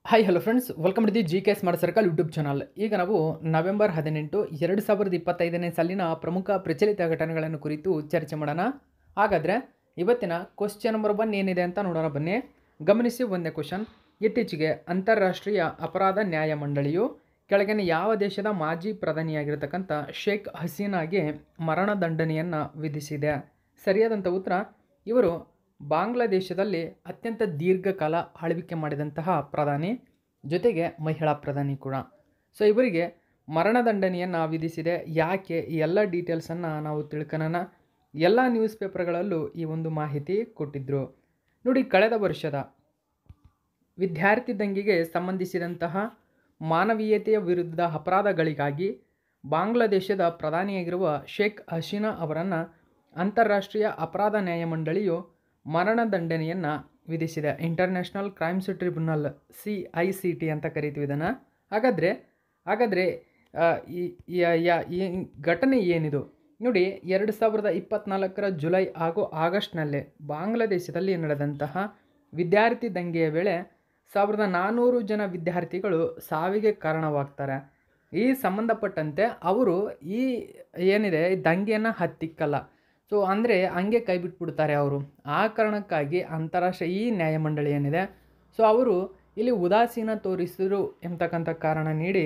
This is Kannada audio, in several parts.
Hi hello friends, welcome to the G K smart circle YouTube channel. ಈಗ ನಾವು ನವೆಂಬರ್ 18, 2025ನೇ ಸಾಲಿನ ಪ್ರಮುಖ ಪ್ರಚಲಿತ ಘಟನೆಗಳನ್ನು ಕುರಿತು ಚರ್ಚೆ ಮಾಡೋಣ. ಹಾಗಾದರೆ ಇವತ್ತಿನ ಕ್ವಶ್ಚನ್ ನಂಬರ್ 1 ಏನಿದೆ ಅಂತ ನೋಡೋಣ ಬನ್ನಿ. ಗಮನಿಸಿ, ಒಂದೇ ಕ್ವಶನ್. ಇತ್ತೀಚೆಗೆ ಅಂತಾರಾಷ್ಟ್ರೀಯ ಅಪರಾಧ ನ್ಯಾಯಮಂಡಳಿಯು ಕೆಳಗಿನ ಯಾವ ದೇಶದ ಮಾಜಿ ಪ್ರಧಾನಿಯಾಗಿರ್ತಕ್ಕಂಥ ಶೇಖ್ ಹಸೀನಾಗೆ ಮರಣದಂಡನೆಯನ್ನು ವಿಧಿಸಿದೆ? ಸರಿಯಾದಂಥ ಉತ್ತರ, ಇವರು ಬಾಂಗ್ಲಾದೇಶದಲ್ಲಿ ಅತ್ಯಂತ ದೀರ್ಘಕಾಲ ಆಳ್ವಿಕೆ ಮಾಡಿದಂತಹ ಪ್ರಧಾನಿ, ಜೊತೆಗೆ ಮಹಿಳಾ ಪ್ರಧಾನಿ ಕೂಡ. ಸೊ ಇವರಿಗೆ ಮರಣದಂಡನೆಯನ್ನು ವಿಧಿಸಿದೆ. ಯಾಕೆ? ಈ ಎಲ್ಲ ಡೀಟೇಲ್ಸನ್ನು ನಾವು ತಿಳ್ಕೊಳ್ಳೋಣ. ಎಲ್ಲ ನ್ಯೂಸ್ ಪೇಪರ್ಗಳಲ್ಲೂ ಈ ಒಂದು ಮಾಹಿತಿ ಕೊಟ್ಟಿದ್ದರು. ನೋಡಿ, ಕಳೆದ ವರ್ಷದ ವಿದ್ಯಾರ್ಥಿ ದಂಗೆಗೆ ಸಂಬಂಧಿಸಿದಂತಹ ಮಾನವೀಯತೆಯ ವಿರುದ್ಧ ಅಪರಾಧಗಳಿಗಾಗಿ ಬಾಂಗ್ಲಾದೇಶದ ಪ್ರಧಾನಿಯಾಗಿರುವ ಶೇಖ್ ಹಸೀನಾ ಅವರನ್ನು ಅಂತಾರಾಷ್ಟ್ರೀಯ ಅಪರಾಧ ನ್ಯಾಯಮಂಡಳಿಯು ಮರಣದಂಡನೆಯನ್ನು ವಿಧಿಸಿದೆ. ಇಂಟರ್ನ್ಯಾಷನಲ್ ಕ್ರೈಮ್ಸ್ ಟ್ರಿಬ್ಯುನಲ್, CICT ಅಂತ ಕರಿತೀವಿ ಇದನ್ನು. ಹಾಗಾದರೆ ಈ ಘಟನೆ ಏನಿದು ನೋಡಿ, 2024 ಜುಲೈ ಹಾಗೂ ಆಗಸ್ಟ್ನಲ್ಲೇ ಬಾಂಗ್ಲಾದೇಶದಲ್ಲಿ ನಡೆದಂತಹ ವಿದ್ಯಾರ್ಥಿ ದಂಗೆಯ ವೇಳೆ 1400 ಜನ ವಿದ್ಯಾರ್ಥಿಗಳು ಸಾವಿಗೆ ಕಾರಣವಾಗ್ತಾರೆ. ಈ ಸಂಬಂಧಪಟ್ಟಂತೆ ಅವರು ಈ ಏನಿದೆ ದಂಗೆಯನ್ನು ಹತ್ತಿಕ್ಕಲ್ಲ. ಸೊ ಅಂದರೆ ಹಂಗೆ ಕೈ ಬಿಟ್ಬಿಡ್ತಾರೆ ಅವರು. ಆ ಕಾರಣಕ್ಕಾಗಿ ಅಂತಾರಾಷ್ಟ್ರೀಯ ಈ ನ್ಯಾಯಮಂಡಳಿ ಏನಿದೆ, ಸೊ ಅವರು ಇಲ್ಲಿ ಉದಾಸೀನ ತೋರಿಸಿದರು ಎಂಬತಕ್ಕಂಥ ಕಾರಣ ನೀಡಿ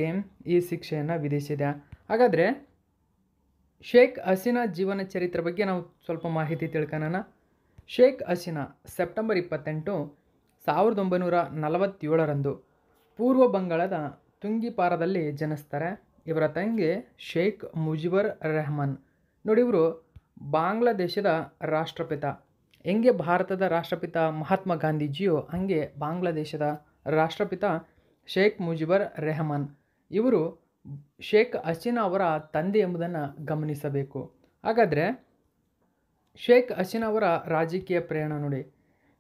ಈ ಶಿಕ್ಷೆಯನ್ನು ವಿಧಿಸಿದೆ. ಹಾಗಾದರೆ ಶೇಖ್ ಹಸೀನಾ ಜೀವನ ಚರಿತ್ರೆ ಬಗ್ಗೆ ನಾವು ಸ್ವಲ್ಪ ಮಾಹಿತಿ ತಿಳ್ಕೊಳ್ಳೋಣ. ಶೇಖ್ ಹಸೀನಾ ಸೆಪ್ಟೆಂಬರ್ 28, 1947ರಂದು ಪೂರ್ವ ಬಂಗಾಳದ ತುಂಗಿಪಾರದಲ್ಲಿ ಜನಿಸ್ತಾರೆ. ಇವರ ತಂಗಿ ಶೇಖ್ ಮುಜಿಬುರ್ ರೆಹಮಾನ್. ನೋಡಿ, ಇವರು ಬಾಂಗ್ಲಾದೇಶದ ರಾಷ್ಟ್ರಪಿತ. ಹೆಂಗೆ ಭಾರತದ ರಾಷ್ಟ್ರಪಿತ ಮಹಾತ್ಮ ಗಾಂಧೀಜಿಯೋ ಹಂಗೆ ಬಾಂಗ್ಲಾದೇಶದ ರಾಷ್ಟ್ರಪಿತ ಶೇಖ್ ಮುಜಿಬುರ್ ರೆಹಮಾನ್ ಇವರು ಶೇಖ್ ಹಸೀನಾ ಅವರ ತಂದೆ ಎಂಬುದನ್ನು ಗಮನಿಸಬೇಕು. ಹಾಗಾದರೆ ಶೇಖ್ ಹಸೀನಾ ಅವರ ರಾಜಕೀಯ ಪ್ರಯಾಣ ನೋಡಿ.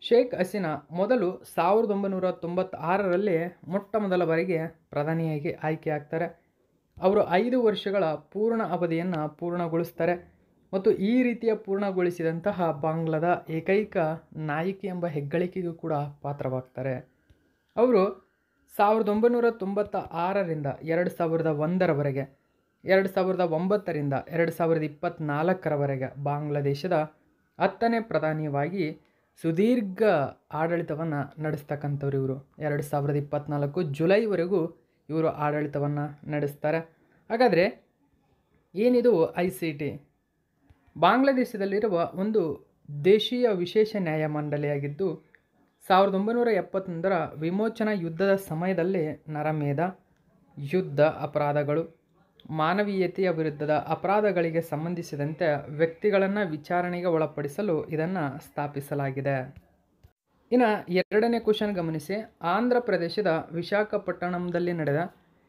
ಶೇಖ್ ಹಸೀನಾ ಮೊದಲು 1996ರಲ್ಲಿ ಮೊಟ್ಟ ಮೊದಲ ಬಾರಿಗೆ ಪ್ರಧಾನಿಯಾಗಿ ಆಯ್ಕೆ ಆಗ್ತಾರೆ. ಅವರು 5 ವರ್ಷಗಳ ಪೂರ್ಣ ಅವಧಿಯನ್ನು ಪೂರ್ಣಗೊಳಿಸ್ತಾರೆ ಮತ್ತು ಈ ರೀತಿಯ ಪೂರ್ಣಗೊಳಿಸಿದಂತಹ ಬಾಂಗ್ಲಾದ ಏಕೈಕ ನಾಯಕಿ ಎಂಬ ಹೆಗ್ಗಳಿಕೆಗೂ ಕೂಡ ಪಾತ್ರವಾಗ್ತಾರೆ. ಅವರು 1996ರಿಂದ 2001ರವರೆಗೆ, 2009ರಿಂದ 2024ರವರೆಗೆ ಬಾಂಗ್ಲಾದೇಶದ 10ನೇ ಪ್ರಧಾನಿಯಾಗಿ ಸುದೀರ್ಘ ಆಡಳಿತವನ್ನು ನಡೆಸ್ತಕ್ಕಂಥವ್ರು ಇವರು. 2024 ಜುಲೈವರೆಗೂ ಇವರು ಆಡಳಿತವನ್ನು ನಡೆಸ್ತಾರೆ. ಹಾಗಾದರೆ ಏನಿದು ICT? ಬಾಂಗ್ಲಾದೇಶದಲ್ಲಿರುವ ಒಂದು ದೇಶೀಯ ವಿಶೇಷ ನ್ಯಾಯಮಂಡಳಿಯಾಗಿದ್ದು 1971ರ ವಿಮೋಚನಾ ಯುದ್ಧದ ಸಮಯದಲ್ಲಿ ನರಮೇಧ, ಯುದ್ಧ ಅಪರಾಧಗಳು, ಮಾನವೀಯತೆಯ ವಿರುದ್ಧದ ಅಪರಾಧಗಳಿಗೆ ಸಂಬಂಧಿಸಿದಂತೆ ವ್ಯಕ್ತಿಗಳನ್ನು ವಿಚಾರಣೆಗೆ ಒಳಪಡಿಸಲು ಇದನ್ನು ಸ್ಥಾಪಿಸಲಾಗಿದೆ. ಇನ್ನು ಎರಡನೇ ಕ್ವಶನ್ ಗಮನಿಸಿ. ಆಂಧ್ರ ಪ್ರದೇಶದ ವಿಶಾಖಪಟ್ಟಣಂದಲ್ಲಿ ನಡೆದ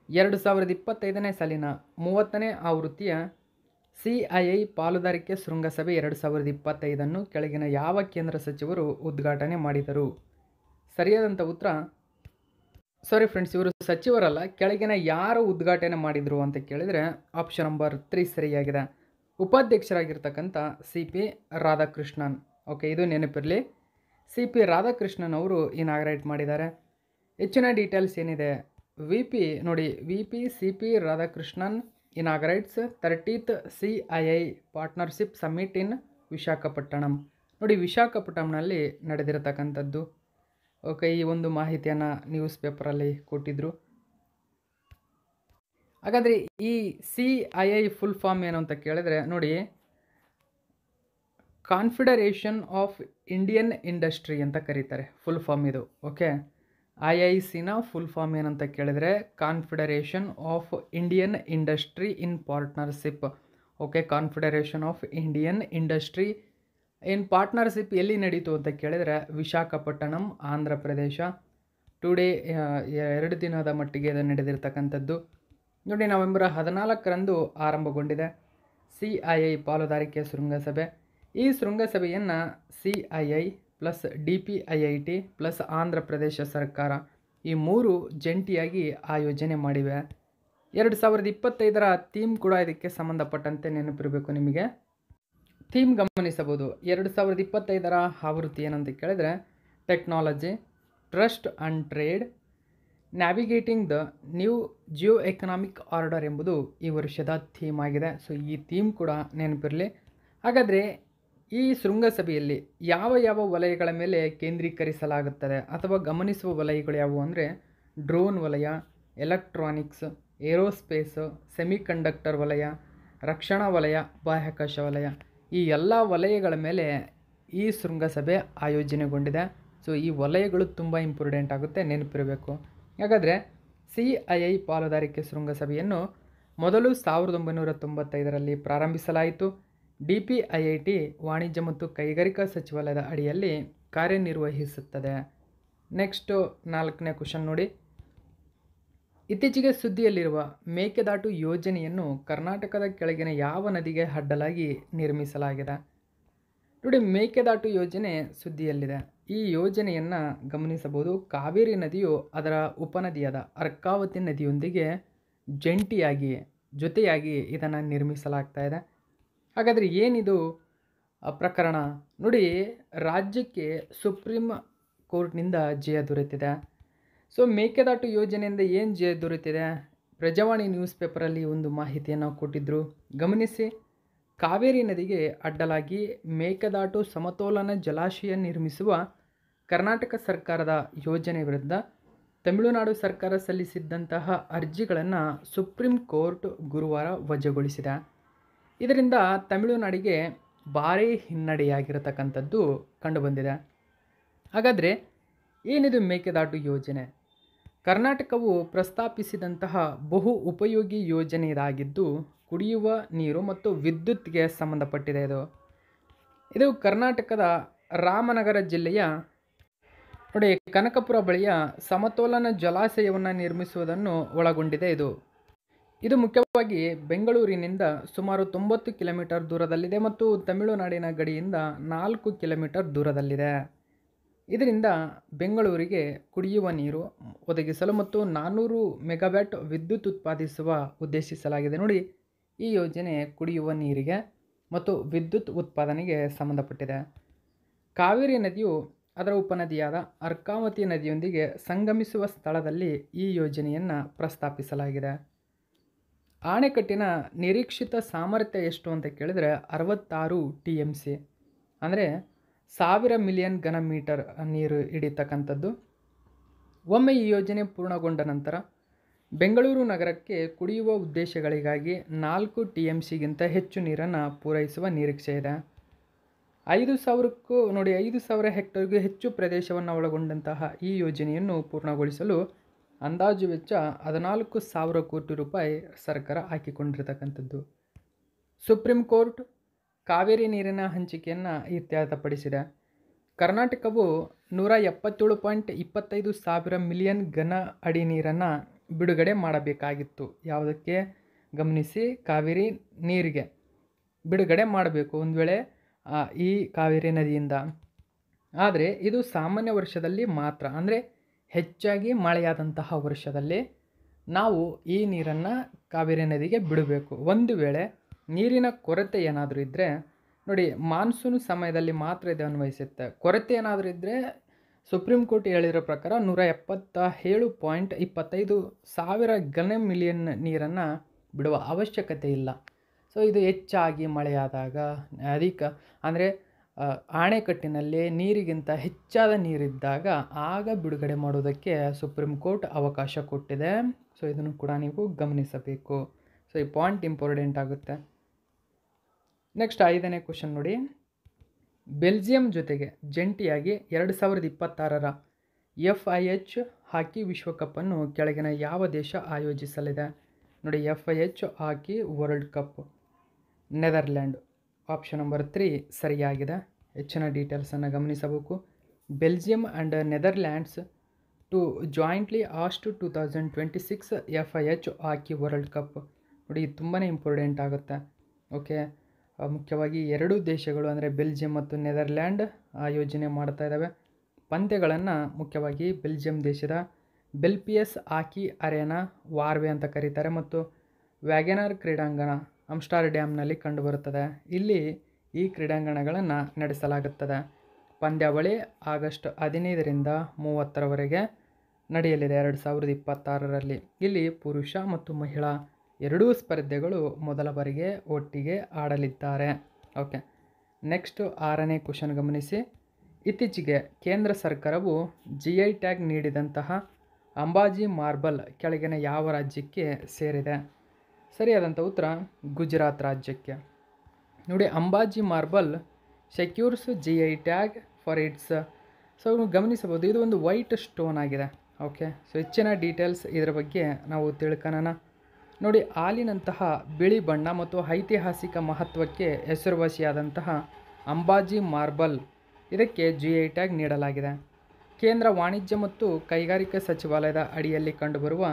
2025ನೇ ಸಾಲಿನ 30ನೇ ಆವೃತ್ತಿಯ CII ಪಾಲುದಾರಿಕೆ ಶೃಂಗಸಭೆ 2025 ಕೆಳಗಿನ ಯಾವ ಕೇಂದ್ರ ಸಚಿವರು ಉದ್ಘಾಟನೆ ಮಾಡಿದರು? ಸರಿಯಾದಂಥ ಉತ್ತರ, ಸಾರಿ ಫ್ರೆಂಡ್ಸ್, ಇವರು ಸಚಿವರಲ್ಲ, ಕೆಳಗಿನ ಯಾರು ಉದ್ಘಾಟನೆ ಮಾಡಿದರು ಅಂತ ಕೇಳಿದರೆ ಆಪ್ಷನ್ ನಂಬರ್ 3 ಸರಿಯಾಗಿದೆ. ಉಪಾಧ್ಯಕ್ಷರಾಗಿರ್ತಕ್ಕಂಥ CP ರಾಧಾಕೃಷ್ಣನ್. ಓಕೆ, ಇದು ನೆನಪಿರಲಿ. CP ರಾಧಾಕೃಷ್ಣನ್ ಅವರು ಇನಾಗ್ರೇಟ್ ಮಾಡಿದ್ದಾರೆ. ಹೆಚ್ಚಿನ ಡೀಟೇಲ್ಸ್ ಏನಿದೆ, VP CP Radhakrishnan inaugurates 30th CII partnership summit in Visakhapatnam. ನೋಡಿ, ವಿಶಾಖಪಟ್ಟಣಂನಲ್ಲಿ ನಡೆದಿರತಕ್ಕಂಥದ್ದು. ಓಕೆ, ಈ ಒಂದು ಮಾಹಿತಿಯನ್ನು ನ್ಯೂಸ್ ಪೇಪರಲ್ಲಿ ಕೊಟ್ಟಿದ್ದರು. ಹಾಗಾದರೆ ಈ CII ಫುಲ್ ಫಾರ್ಮ್ ಏನು ಅಂತ ಕೇಳಿದರೆ ನೋಡಿ, ಕಾನ್ಫೆಡರೇಷನ್ ಆಫ್ ಇಂಡಿಯನ್ ಇಂಡಸ್ಟ್ರಿ ಅಂತ ಕರೀತಾರೆ ಫುಲ್ ಫಾರ್ಮ್ ಇದು. ಓಕೆ, IICನ ಫುಲ್ ಫಾರ್ಮ್ ಏನಂತ ಕೇಳಿದರೆ confederation of Indian industry in partnership. Okay, confederation of Indian industry in partnership ಎಲ್ಲಿ ನಡೀತು ಅಂತ ಕೇಳಿದರೆ ವಿಶಾಖಪಟ್ಟಣಂ, ಆಂಧ್ರ ಪ್ರದೇಶ. ಟುಡೇ 2 ದಿನದ ಮಟ್ಟಿಗೆ ಇದು ನಡೆದಿರ್ತಕ್ಕಂಥದ್ದು. ನೋಡಿ, ನವೆಂಬರ್ 14ರಂದು ಆರಂಭಗೊಂಡಿದೆ CII ಪಾಲುದಾರಿಕೆ ಶೃಂಗಸಭೆ. ಈ ಶೃಂಗಸಭೆಯನ್ನು CII plus DPIIT plus Andhra Pradesh ಸರ್ಕಾರ ಈ 3 ಜಂಟಿಯಾಗಿ ಆಯೋಜನೆ ಮಾಡಿವೆ. 2025ರ ಥೀಮ್ ಕೂಡ ಇದಕ್ಕೆ ಸಂಬಂಧಪಟ್ಟಂತೆ ನೆನಪಿರಬೇಕು ನಿಮಗೆ. ಥೀಮ್ ಗಮನಿಸಬಹುದು. 2025ರ ಆವೃತ್ತಿ ಏನಂತ ಕೇಳಿದರೆ technology, trust and trade, ನ್ಯಾವಿಗೇಟಿಂಗ್ the new Jio economic order ಎಂಬುದು ಈ ವರ್ಷದ ಥೀಮ್ ಆಗಿದೆ. ಸೊ ಈ ಥೀಮ್ ಕೂಡ ನೆನಪಿರಲಿ. ಹಾಗಾದರೆ ಈ ಶೃಂಗಸಭೆಯಲ್ಲಿ ಯಾವ ಯಾವ ವಲಯಗಳ ಮೇಲೆ ಕೇಂದ್ರೀಕರಿಸಲಾಗುತ್ತದೆ ಅಥವಾ ಗಮನಿಸುವ ವಲಯಗಳು ಯಾವುವು ಅಂದರೆ ಡ್ರೋನ್ ವಲಯ, ಎಲೆಕ್ಟ್ರಾನಿಕ್ಸ್, ಏರೋಸ್ಪೇಸು, ಸೆಮಿಕಂಡಕ್ಟರ್ ವಲಯ, ರಕ್ಷಣಾ ವಲಯ, ಬಾಹ್ಯಾಕಾಶ ವಲಯ, ಈ ಎಲ್ಲ ವಲಯಗಳ ಮೇಲೆ ಈ ಶೃಂಗಸಭೆ ಆಯೋಜನೆಗೊಂಡಿದೆ. ಸೊ ಈ ವಲಯಗಳು ತುಂಬ ಇಂಪಾರ್ಟೆಂಟ್ ಆಗುತ್ತೆ, ನೆನಪಿರಬೇಕು. ಹಾಗಾದರೆ CII ಪಾಲುದಾರಿಕೆ ಶೃಂಗಸಭೆಯನ್ನು ಮೊದಲು 1995ರಲ್ಲಿ ಪ್ರಾರಂಭಿಸಲಾಯಿತು. DPIIT ವಾಣಿಜ್ಯ ಮತ್ತು ಕೈಗಾರಿಕಾ ಸಚಿವಾಲಯದ ಅಡಿಯಲ್ಲಿ ಕಾರ್ಯನಿರ್ವಹಿಸುತ್ತದೆ. ನೆಕ್ಸ್ಟು 4ನೇ ಕ್ವಶನ್ ನೋಡಿ. ಇತ್ತೀಚೆಗೆ ಸುದ್ದಿಯಲ್ಲಿರುವ ಮೇಕೆದಾಟು ಯೋಜನೆಯನ್ನು ಕರ್ನಾಟಕದ ಕೆಳಗಿನ ಯಾವ ನದಿಗೆ ಅಡ್ಡಲಾಗಿ ನಿರ್ಮಿಸಲಾಗಿದೆ? ನೋಡಿ, ಮೇಕೆದಾಟು ಯೋಜನೆ ಸುದ್ದಿಯಲ್ಲಿದೆ. ಈ ಯೋಜನೆಯನ್ನು ಗಮನಿಸಬಹುದು. ಕಾವೇರಿ ನದಿಯು ಅದರ ಉಪನದಿಯಾದ ಅರ್ಕಾವತಿ ನದಿಯೊಂದಿಗೆ ಜೊತೆಯಾಗಿ ಇದನ್ನು ನಿರ್ಮಿಸಲಾಗ್ತಾ ಇದೆ. ಹಾಗಾದರೆ ಏನಿದು ಪ್ರಕರಣ? ನೋಡಿ, ರಾಜ್ಯಕ್ಕೆ ಸುಪ್ರೀಂ ಕೋರ್ಟ್ನಿಂದ ಜಯ ದೊರೆತಿದೆ. ಸೊ ಮೇಕೆದಾಟು ಯೋಜನೆಯಿಂದ ಏನು ಜಯ ದೊರೆತಿದೆ? ಪ್ರಜಾವಾಣಿ ನ್ಯೂಸ್ ಪೇಪರಲ್ಲಿ ಒಂದು ಮಾಹಿತಿಯನ್ನು ಕೊಟ್ಟಿದ್ದರು, ಗಮನಿಸಿ. ಕಾವೇರಿ ನದಿಗೆ ಅಡ್ಡಲಾಗಿ ಮೇಕೆದಾಟು ಸಮತೋಲನ ಜಲಾಶಯ ನಿರ್ಮಿಸುವ ಕರ್ನಾಟಕ ಸರ್ಕಾರದ ಯೋಜನೆ ವಿರುದ್ಧ ತಮಿಳುನಾಡು ಸರ್ಕಾರ ಸಲ್ಲಿಸಿದ್ದಂತಹ ಅರ್ಜಿಗಳನ್ನು ಸುಪ್ರೀಂ ಕೋರ್ಟ್ ಗುರುವಾರ ವಜಾಗೊಳಿಸಿದೆ. ಇದರಿಂದ ತಮಿಳುನಾಡಿಗೆ ಭಾರೀ ಹಿನ್ನಡೆಯಾಗಿರತಕ್ಕಂಥದ್ದು ಕಂಡುಬಂದಿದೆ. ಹಾಗಾದರೆ ಏನಿದು ಮೇಕೆದಾಟು ಯೋಜನೆ? ಕರ್ನಾಟಕವು ಪ್ರಸ್ತಾಪಿಸಿದಂತಹ ಬಹು ಉಪಯೋಗಿ ಯೋಜನೆ ಇದಾಗಿದ್ದು ಕುಡಿಯುವ ನೀರು ಮತ್ತು ವಿದ್ಯುತ್ಗೆ ಸಂಬಂಧಪಟ್ಟಿದೆ. ಇದು ಕರ್ನಾಟಕದ ರಾಮನಗರ ಜಿಲ್ಲೆಯ ನೋಡಿ ಕನಕಪುರ ಬಳಿಯ ಸಮತೋಲನ ಜಲಾಶಯವನ್ನು ನಿರ್ಮಿಸುವುದನ್ನು ಒಳಗೊಂಡಿದೆ. ಇದು ಮುಖ್ಯವಾಗಿ ಬೆಂಗಳೂರಿನಿಂದ ಸುಮಾರು 90 ಕಿಲೋಮೀಟರ್ ದೂರದಲ್ಲಿದೆ ಮತ್ತು ತಮಿಳುನಾಡಿನ ಗಡಿಯಿಂದ 4 ಕಿಲೋಮೀಟರ್ ದೂರದಲ್ಲಿದೆ. ಇದರಿಂದ ಬೆಂಗಳೂರಿಗೆ ಕುಡಿಯುವ ನೀರು ಒದಗಿಸಲು ಮತ್ತು 400 ಮೆಗಾವ್ಯಾಟ್ ವಿದ್ಯುತ್ ಉತ್ಪಾದಿಸುವ ಉದ್ದೇಶಿಸಲಾಗಿದೆ. ನೋಡಿ, ಈ ಯೋಜನೆ ಕುಡಿಯುವ ನೀರಿಗೆ ಮತ್ತು ವಿದ್ಯುತ್ ಉತ್ಪಾದನೆಗೆ ಸಂಬಂಧಪಟ್ಟಿದೆ. ಕಾವೇರಿ ನದಿಯು ಅದರ ಉಪನದಿಯಾದ ಅರ್ಕಾವತಿ ನದಿಯೊಂದಿಗೆ ಸಂಗಮಿಸುವ ಸ್ಥಳದಲ್ಲಿ ಈ ಯೋಜನೆಯನ್ನು ಪ್ರಸ್ತಾಪಿಸಲಾಗಿದೆ. ಆಣೆಕಟ್ಟಿನ ನಿರೀಕ್ಷಿತ ಸಾಮರ್ಥ್ಯ ಎಷ್ಟು ಅಂತ ಕೇಳಿದರೆ 66 TMC, ಅಂದರೆ 1000 ಮಿಲಿಯನ್ ಘನ ಮೀಟರ್ ನೀರು ಹಿಡಿತಕ್ಕಂಥದ್ದು. ಒಮ್ಮೆ ಈ ಯೋಜನೆ ಪೂರ್ಣಗೊಂಡ ನಂತರ ಬೆಂಗಳೂರು ನಗರಕ್ಕೆ ಕುಡಿಯುವ ಉದ್ದೇಶಗಳಿಗಾಗಿ 4 TMCಗಿಂತ ಹೆಚ್ಚು ನೀರನ್ನು ಪೂರೈಸುವ ನಿರೀಕ್ಷೆ ಇದೆ. 5,000 ಹೆಕ್ಟರ್ಗೂ ಹೆಚ್ಚು ಪ್ರದೇಶವನ್ನು ಒಳಗೊಂಡಂತಹ ಈ ಯೋಜನೆಯನ್ನು ಪೂರ್ಣಗೊಳಿಸಲು ಅಂದಾಜು ವೆಚ್ಚ 14,000 ಕೋಟಿ ರೂಪಾಯಿ ಸರ್ಕಾರ ಹಾಕಿಕೊಂಡಿರತಕ್ಕಂಥದ್ದು. ಸುಪ್ರೀಂ ಕೋರ್ಟ್ ಕಾವೇರಿ ನೀರಿನ ಹಂಚಿಕೆಯನ್ನು ಇತ್ಯರ್ಥಪಡಿಸಿದೆ. ಕರ್ನಾಟಕವು 177.25 ಸಾವಿರ ಮಿಲಿಯನ್ ಘನ ಅಡಿ ನೀರನ್ನು ಬಿಡುಗಡೆ ಮಾಡಬೇಕಾಗಿತ್ತು. ಯಾವುದಕ್ಕೆ? ಗಮನಿಸಿ, ಕಾವೇರಿ ನೀರಿಗೆ ಬಿಡುಗಡೆ ಮಾಡಬೇಕು ಒಂದು ವೇಳೆ ಈ ಕಾವೇರಿ ನದಿಯಿಂದ. ಆದರೆ ಇದು ಸಾಮಾನ್ಯ ವರ್ಷದಲ್ಲಿ ಮಾತ್ರ, ಅಂದರೆ ಹೆಚ್ಚಾಗಿ ಮಳೆಯಾದಂತಹ ವರ್ಷದಲ್ಲಿ ನಾವು ಈ ನೀರನ್ನು ಕಾವೇರಿ ನದಿಗೆ ಬಿಡಬೇಕು. ಒಂದು ವೇಳೆ ನೀರಿನ ಕೊರತೆ ಏನಾದರೂ ಇದ್ದರೆ ನೋಡಿ, ಮಾನ್ಸೂನ್ ಸಮಯದಲ್ಲಿ ಮಾತ್ರ ಇದು ಅನ್ವಯಿಸುತ್ತೆ. ಕೊರತೆ ಏನಾದರೂ ಇದ್ದರೆ ಸುಪ್ರೀಂ ಕೋರ್ಟ್ ಹೇಳಿರೋ ಪ್ರಕಾರ 177.25 ಸಾವಿರ ಘನ ಮಿಲಿಯನ್ ನೀರನ್ನು ಬಿಡುವ ಅವಶ್ಯಕತೆ ಇಲ್ಲ. ಸೊ ಇದು ಹೆಚ್ಚಾಗಿ ಮಳೆಯಾದಾಗ ಅಂದರೆ ಆಣೆಕಟ್ಟಿನಲ್ಲಿ ನೀರಿಗಿಂತ ಹೆಚ್ಚಾದ ನೀರಿದ್ದಾಗ ಆಗ ಬಿಡುಗಡೆ ಮಾಡೋದಕ್ಕೆ ಸುಪ್ರೀಂ ಕೋರ್ಟ್ ಅವಕಾಶ ಕೊಟ್ಟಿದೆ. ಸೊ ಇದನ್ನು ಕೂಡ ನೀವು ಗಮನಿಸಬೇಕು. ಸೊ ಈ ಪಾಯಿಂಟ್ ಇಂಪಾರ್ಟೆಂಟ್ ಆಗುತ್ತೆ. ನೆಕ್ಸ್ಟ್ 5ನೇ ಕ್ವಶನ್ ನೋಡಿ. ಬೆಲ್ಜಿಯಂ ಜೊತೆಗೆ ಜಂಟಿಯಾಗಿ 2026ರ FIH ಹಾಕಿ ವಿಶ್ವಕಪ್ಪನ್ನು ಕೆಳಗಿನ ಯಾವ ದೇಶ ಆಯೋಜಿಸಲಿದೆ? ನೋಡಿ, FIH hockey world cup Netherland. Option number 3 ಸರಿಯಾಗಿದೆ. ಹೆಚ್ಚಿನ ಡೀಟೇಲ್ಸನ್ನು ಗಮನಿಸಬೇಕು. Belgium and Netherlands to jointly host 2026 FIH hockey world cup. ನೋಡಿ, ತುಂಬಾ ಇಂಪಾರ್ಟೆಂಟ್ ಆಗುತ್ತೆ. ಓಕೆ, ಮುಖ್ಯವಾಗಿ ಎರಡೂ ದೇಶಗಳು ಅಂದರೆ ಬೆಲ್ಜಿಯಂ ಮತ್ತು ನೆದರ್ಲ್ಯಾಂಡ್ ಆಯೋಜನೆ ಮಾಡ್ತಾ ಇದ್ದಾವೆ. ಪಂದ್ಯಗಳನ್ನು ಮುಖ್ಯವಾಗಿ ಬೆಲ್ಜಿಯಂ ದೇಶದ ಬೆಲ್ಪಿಯಸ್ ಹಾಕಿ ಅರೇನಾ ವಾರ್ವೆ ಅಂತ ಕರೀತಾರೆ ಮತ್ತು ವ್ಯಾಗೆನರ್ ಕ್ರೀಡಾಂಗಣ ಆಮ್ಸ್ಟರ್ಡ್ಯಾಮ್ನಲ್ಲಿ ಕಂಡುಬರುತ್ತದೆ. ಇಲ್ಲಿ ಈ ಕ್ರೀಡಾಂಗಣಗಳನ್ನು ನಡೆಸಲಾಗುತ್ತದೆ. ಪಂದ್ಯಾವಳಿ ಆಗಸ್ಟ್ 15ರಿಂದ 30ರವರೆಗೆ ನಡೆಯಲಿದೆ 2026ರಲ್ಲಿ. ಇಲ್ಲಿ ಪುರುಷ ಮತ್ತು ಮಹಿಳಾ ಎರಡೂ ಸ್ಪರ್ಧೆಗಳು ಮೊದಲ ಬಾರಿಗೆ ಒಟ್ಟಿಗೆ ಆಡಲಿದ್ದಾರೆ. ಓಕೆ, ನೆಕ್ಸ್ಟು 6ನೇ ಕ್ವಶನ್ ಗಮನಿಸಿ. ಇತ್ತೀಚೆಗೆ ಕೇಂದ್ರ ಸರ್ಕಾರವು GI ಟ್ಯಾಗ್ ನೀಡಿದಂತಹ ಅಂಬಾಜಿ ಮಾರ್ಬಲ್ ಕೆಳಗಿನ ಯಾವ ರಾಜ್ಯಕ್ಕೆ ಸೇರಿದೆ? ಸರಿಯಾದಂಥ ಉತ್ತರ ಗುಜರಾತ್ ರಾಜ್ಯಕ್ಕೆ. ನೋಡಿ, Ambaji marble secures GI tag for its. So ಗಮನಿಸಬಹುದು, ಇದು ಒಂದು ವೈಟ್ ಸ್ಟೋನ್ ಆಗಿದೆ. ಓಕೆ, ಸೊ ಹೆಚ್ಚಿನ ಡೀಟೇಲ್ಸ್ ಇದರ ಬಗ್ಗೆ ನಾವು ತಿಳ್ಕೊಳ್ಳೋಣ. ನೋಡಿ, ಹಾಲಿನಂತಹ ಬಿಳಿ ಬಣ್ಣ ಮತ್ತು ಐತಿಹಾಸಿಕ ಮಹತ್ವಕ್ಕೆ ಹೆಸರುವಾಸಿಯಾದಂತಹ ಅಂಬಾಜಿ ಮಾರ್ಬಲ್ ಇದಕ್ಕೆ GI ಟ್ಯಾಗ್ ನೀಡಲಾಗಿದೆ. ಕೇಂದ್ರ ವಾಣಿಜ್ಯ ಮತ್ತು ಕೈಗಾರಿಕಾ ಸಚಿವಾಲಯದ ಅಡಿಯಲ್ಲಿ ಕಂಡುಬರುವ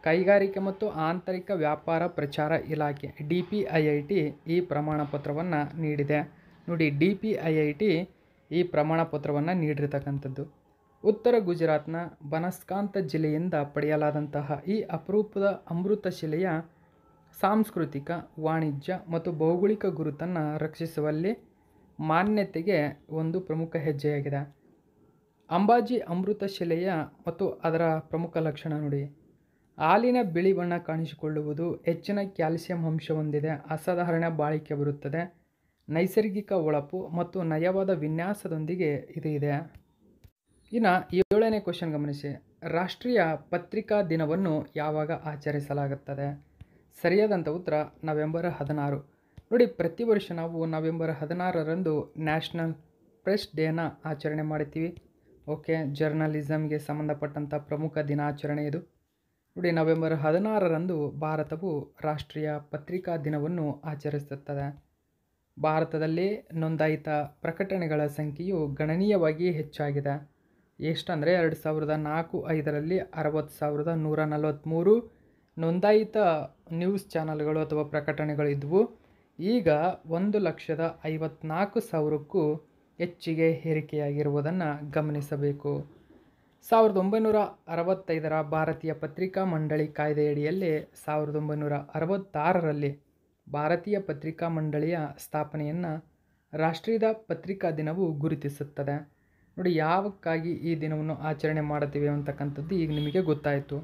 ಕೈಗಾರಿಕೆ ಮತ್ತು ಆಂತರಿಕ ವ್ಯಾಪಾರ ಪ್ರಚಾರ ಇಲಾಖೆ DPIIT ಈ ಪ್ರಮಾಣಪತ್ರವನ್ನು ನೀಡಿದೆ. ನೋಡಿ, DPIIT ಈ ಪ್ರಮಾಣಪತ್ರವನ್ನು ನೀಡಿರ್ತಕ್ಕಂಥದ್ದು. ಉತ್ತರ ಗುಜರಾತ್ನ ಬನಸ್ಕಾಂತ ಜಿಲ್ಲೆಯಿಂದ ಪಡೆಯಲಾದಂತಹ ಈ ಅಪರೂಪದ ಅಮೃತಶಿಲೆಯ ಸಾಂಸ್ಕೃತಿಕ, ವಾಣಿಜ್ಯ ಮತ್ತು ಭೌಗೋಳಿಕ ಗುರುತನ್ನು ರಕ್ಷಿಸುವಲ್ಲಿ ಮಾನ್ಯತೆಗೆ ಒಂದು ಪ್ರಮುಖ ಹೆಜ್ಜೆಯಾಗಿದೆ. ಅಂಬಾಜಿ ಅಮೃತಶಿಲೆಯ ಮತ್ತು ಅದರ ಪ್ರಮುಖ ಲಕ್ಷಣ ನೋಡಿ, ಹಾಲಿನ ಬಿಳಿ ಬಣ್ಣ ಕಾಣಿಸಿಕೊಳ್ಳುವುದು, ಹೆಚ್ಚಿನ ಕ್ಯಾಲ್ಸಿಯಂ ಅಂಶ ಹೊಂದಿದೆ, ಅಸಾಧಾರಣ ಬಾಳಿಕೆ ಬರುತ್ತದೆ, ನೈಸರ್ಗಿಕ ಹೊಳಪು ಮತ್ತು ನಯವಾದ ವಿನ್ಯಾಸದೊಂದಿಗೆ ಇದು ಇದೆ. ಇನ್ನು 7ನೇ ಕ್ವಶನ್ ಗಮನಿಸಿ. ರಾಷ್ಟ್ರೀಯ ಪತ್ರಿಕಾ ದಿನವನ್ನು ಯಾವಾಗ ಆಚರಿಸಲಾಗುತ್ತದೆ? ಸರಿಯಾದಂಥ ಉತ್ತರ ನವೆಂಬರ್ 16. ನೋಡಿ, ಪ್ರತಿ ವರ್ಷ ನಾವು ನವೆಂಬರ್ 16ರಂದು ನ್ಯಾಷನಲ್ ಪ್ರೆಸ್ ಡೇನ ಆಚರಣೆ ಮಾಡ್ತೀವಿ. ಓಕೆ, ಜರ್ನಲಿಸಮ್ಗೆ ಸಂಬಂಧಪಟ್ಟಂಥ ಪ್ರಮುಖ ದಿನಾಚರಣೆ ಇದು. ನೋಡಿ, ನವೆಂಬರ್ 16ರಂದು ಭಾರತವು ರಾಷ್ಟ್ರೀಯ ಪತ್ರಿಕಾ ದಿನವನ್ನು ಆಚರಿಸುತ್ತದೆ. ಭಾರತದಲ್ಲಿ ನೋಂದಾಯಿತ ಪ್ರಕಟಣೆಗಳ ಸಂಖ್ಯೆಯು ಗಣನೀಯವಾಗಿ ಹೆಚ್ಚಾಗಿದೆ. ಎಷ್ಟಂದರೆ 2004-05ರಲ್ಲಿ 60,143 ನೋಂದಾಯಿತ ನ್ಯೂಸ್ ಚಾನಲ್ಗಳು ಅಥವಾ ಪ್ರಕಟಣೆಗಳು ಇದ್ದವು. ಈಗ 1,54,000ಕ್ಕೂ ಹೆಚ್ಚಿಗೆ ಏರಿಕೆಯಾಗಿರುವುದನ್ನು ಗಮನಿಸಬೇಕು. 1965ರ ಭಾರತೀಯ ಪತ್ರಿಕಾ ಮಂಡಳಿ ಕಾಯ್ದೆಯಡಿಯಲ್ಲಿ 1966ರಲ್ಲಿ ಭಾರತೀಯ ಪತ್ರಿಕಾ ಮಂಡಳಿಯ ಸ್ಥಾಪನೆಯನ್ನು ರಾಷ್ಟ್ರೀಯ ಪತ್ರಿಕಾ ದಿನವು ಗುರುತಿಸುತ್ತದೆ. ನೋಡಿ, ಯಾವಕ್ಕಾಗಿ ಈ ದಿನವನ್ನು ಆಚರಣೆ ಮಾಡುತ್ತೀವಿ ಅಂತಕ್ಕಂಥದ್ದು ಈಗ ನಿಮಗೆ ಗೊತ್ತಾಯಿತು.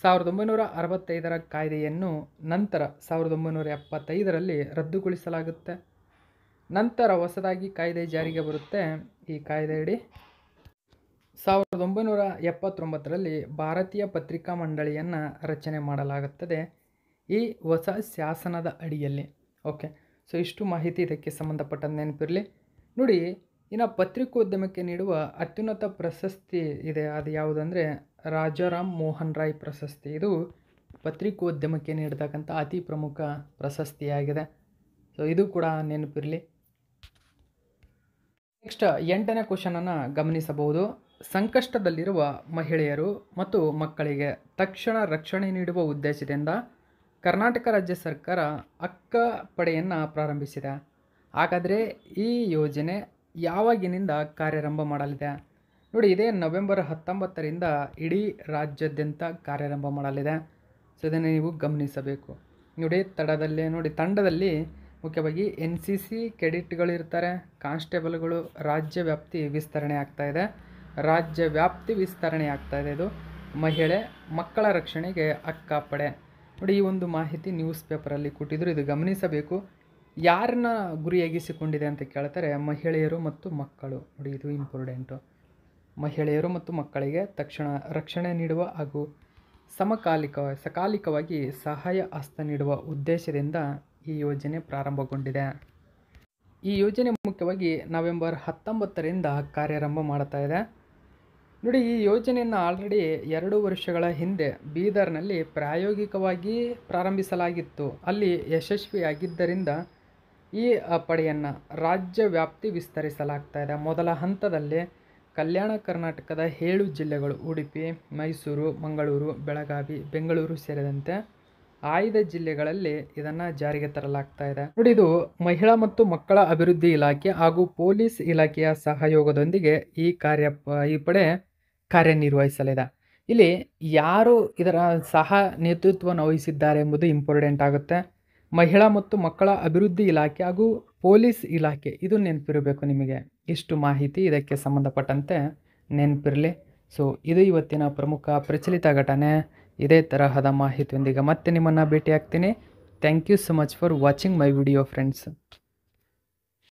1965ರ ಕಾಯ್ದೆಯನ್ನು ನಂತರ 1975ರಲ್ಲಿ ರದ್ದುಗೊಳಿಸಲಾಗುತ್ತೆ. ನಂತರ ಹೊಸದಾಗಿ ಕಾಯ್ದೆ ಜಾರಿಗೆ ಬರುತ್ತೆ. ಈ ಕಾಯ್ದೆಯಡಿ 1979ರಲ್ಲಿ ಭಾರತೀಯ ಪತ್ರಿಕಾ ಮಂಡಳಿಯನ್ನು ರಚನೆ ಮಾಡಲಾಗುತ್ತದೆ ಈ ಹೊಸ ಶಾಸನದ ಅಡಿಯಲ್ಲಿ. ಓಕೆ, ಸೊ ಇಷ್ಟು ಮಾಹಿತಿ ಇದಕ್ಕೆ ಸಂಬಂಧಪಟ್ಟಂತೆ ನೆನಪಿರಲಿ. ನೋಡಿ, ಇನ್ನು ಪತ್ರಿಕೋದ್ಯಮಕ್ಕೆ ನೀಡುವ ಅತ್ಯುನ್ನತ ಪ್ರಶಸ್ತಿ ಇದೆ. ಅದು ಯಾವುದಂದರೆ ರಾಜಾರಾಮ್ ಮೋಹನ್ ರಾಯ್ ಪ್ರಶಸ್ತಿ. ಇದು ಪತ್ರಿಕೋದ್ಯಮಕ್ಕೆ ನೀಡತಕ್ಕಂಥ ಅತಿ ಪ್ರಮುಖ ಪ್ರಶಸ್ತಿಯಾಗಿದೆ. ಸೊ ಇದು ಕೂಡ ನೆನಪಿರಲಿ. ನೆಕ್ಸ್ಟ್ 8ನೇ ಕ್ವಶನನ್ನು ಗಮನಿಸಬಹುದು. ಸಂಕಷ್ಟದಲ್ಲಿರುವ ಮಹಿಳೆಯರು ಮತ್ತು ಮಕ್ಕಳಿಗೆ ತಕ್ಷಣ ರಕ್ಷಣೆ ನೀಡುವ ಉದ್ದೇಶದಿಂದ ಕರ್ನಾಟಕ ರಾಜ್ಯ ಸರ್ಕಾರ ಅಕ್ಕ ಪಡೆಯನ್ನು ಪ್ರಾರಂಭಿಸಿದೆ. ಹಾಗಾದರೆ ಈ ಯೋಜನೆ ಯಾವಾಗಿನಿಂದ ಕಾರ್ಯಾರಂಭ ಮಾಡಲಿದೆ? ನೋಡಿ, ಇದೇ ನವೆಂಬರ್ 19ರಿಂದ ಇಡೀ ರಾಜ್ಯಾದ್ಯಂತ ಕಾರ್ಯಾರಂಭ ಮಾಡಲಿದೆ. ಸೊ ಇದನ್ನು ನೀವು ಗಮನಿಸಬೇಕು. ನೋಡಿ, ತಂಡದಲ್ಲಿ ಮುಖ್ಯವಾಗಿ NCC ಕೆಡೆಟ್ಗಳು ಇರ್ತಾರೆ, ಕಾನ್ಸ್ಟೇಬಲ್ಗಳು. ರಾಜ್ಯ ವ್ಯಾಪ್ತಿ ವಿಸ್ತರಣೆ ಆಗ್ತಾಯಿದೆ. ಇದು ಮಹಿಳೆ ಮಕ್ಕಳ ರಕ್ಷಣೆಗೆ ಅಕ್ಕ ಪಡೆ. ನೋಡಿ, ಈ ಒಂದು ಮಾಹಿತಿ ನ್ಯೂಸ್ ಪೇಪರಲ್ಲಿ ಕೊಟ್ಟಿದ್ರು, ಇದು ಗಮನಿಸಬೇಕು. ಯಾರನ್ನ ಗುರಿಯಾಗಿಸಿಕೊಂಡಿದೆ ಅಂತ ಕೇಳ್ತಾರೆ, ಮಹಿಳೆಯರು ಮತ್ತು ಮಕ್ಕಳು. ನೋಡಿ, ಇದು ಇಂಪಾರ್ಟೆಂಟು. ಮಹಿಳೆಯರು ಮತ್ತು ಮಕ್ಕಳಿಗೆ ತಕ್ಷಣ ರಕ್ಷಣೆ ನೀಡುವ ಹಾಗೂ ಸಕಾಲಿಕವಾಗಿ ಸಹಾಯ ಹಸ್ತ ನೀಡುವ ಉದ್ದೇಶದಿಂದ ಈ ಯೋಜನೆ ಪ್ರಾರಂಭಗೊಂಡಿದೆ. ಈ ಯೋಜನೆ ಮುಖ್ಯವಾಗಿ ನವೆಂಬರ್ 19ರಿಂದ ಕಾರ್ಯಾರಂಭ ಮಾಡ್ತಾ ಇದೆ. ನೋಡಿ, ಈ ಯೋಜನೆಯನ್ನು ಆಲ್ರೆಡಿ 2 ವರ್ಷಗಳ ಹಿಂದೆ ಬೀದರ್ನಲ್ಲಿ ಪ್ರಾಯೋಗಿಕವಾಗಿ ಪ್ರಾರಂಭಿಸಲಾಗಿತ್ತು. ಅಲ್ಲಿ ಯಶಸ್ವಿಯಾಗಿದ್ದರಿಂದ ಈ ಪಡೆಯನ್ನು ರಾಜ್ಯ ವ್ಯಾಪ್ತಿ ವಿಸ್ತರಿಸಲಾಗ್ತಾ ಇದೆ. ಮೊದಲ ಹಂತದಲ್ಲಿ ಕಲ್ಯಾಣ ಕರ್ನಾಟಕದ 7 ಜಿಲ್ಲೆಗಳು ಉಡುಪಿ, ಮೈಸೂರು, ಮಂಗಳೂರು, ಬೆಳಗಾವಿ, ಬೆಂಗಳೂರು ಸೇರಿದಂತೆ 5 ಜಿಲ್ಲೆಗಳಲ್ಲಿ ಇದನ್ನು ಜಾರಿಗೆ ತರಲಾಗ್ತಾ ಇದೆ. ನೋಡಿ, ಇದು ಮಹಿಳಾ ಮತ್ತು ಮಕ್ಕಳ ಅಭಿವೃದ್ಧಿ ಇಲಾಖೆ ಹಾಗೂ ಪೊಲೀಸ್ ಇಲಾಖೆಯ ಸಹಯೋಗದೊಂದಿಗೆ ಈ ಪಡೆ ಕಾರ್ಯನಿರ್ವಹಿಸಲಿದೆ. ಇಲ್ಲಿ ಯಾರು ಇದರ ನೇತೃತ್ವವನ್ನು ವಹಿಸಿದ್ದಾರೆ ಎಂಬುದು ಇಂಪಾರ್ಟೆಂಟ್ ಆಗುತ್ತೆ. ಮಹಿಳಾ ಮತ್ತು ಮಕ್ಕಳ ಅಭಿವೃದ್ಧಿ ಇಲಾಖೆ ಹಾಗೂ ಪೊಲೀಸ್ ಇಲಾಖೆ, ಇದು ನೆನಪಿರಬೇಕು ನಿಮಗೆ. ಇಷ್ಟು ಮಾಹಿತಿ ಇದಕ್ಕೆ ಸಂಬಂಧಪಟ್ಟಂತೆ ನೆನಪಿರಲಿ. ಸೊ ಇದು ಇವತ್ತಿನ ಪ್ರಮುಖ ಪ್ರಚಲಿತ ಘಟನೆ. ಇದೇ ತರಹದ ಮಾಹಿತಿಯೊಂದಿಗೆ ಮತ್ತೆ ನಿಮ್ಮನ್ನು ಭೇಟಿ ಆಗ್ತೀನಿ. Thank you so much for watching my video friends.